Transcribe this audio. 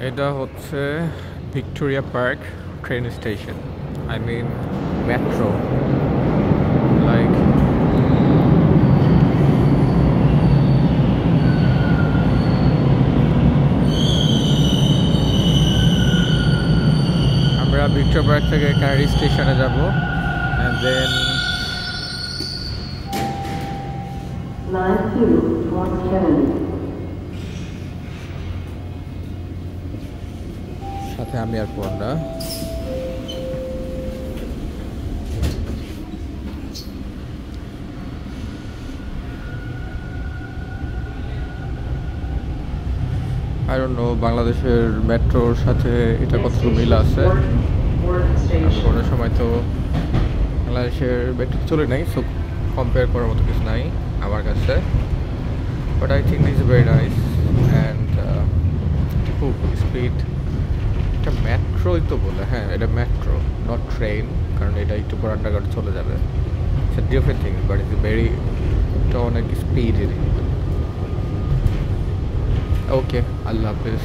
এটা হচ্ছে Victoria park train station, I mean metro. Like আমরা ভিক্টোরিয়া পার্ক থেকে ক্যানারি স্টেশনে যাব, and then Line 2 towards Kennedy. সাথে আমি আর পন্ডা। I don't know বাংলাদেশের মেট্রোর সাথে এটা কতটুকু মিল আছে। কোনো সময় তো বাংলাদেশের মেট্রো চলে নাই, সো কম্পেয়ার করার মতো কিছু নাই আমার কাছে, but I think is very nice and খুব স্পিড। এটা মেট্রোই তো বলে, হ্যাঁ এটা মেট্রো নট ট্রেন, কারণ এটা একটু পর আন্ডারগ্রাউন্ড চলে যাবে। It's different things, but it's very, এটা অনেক স্পিড। ওকে, আল্লাহ হাফিজ।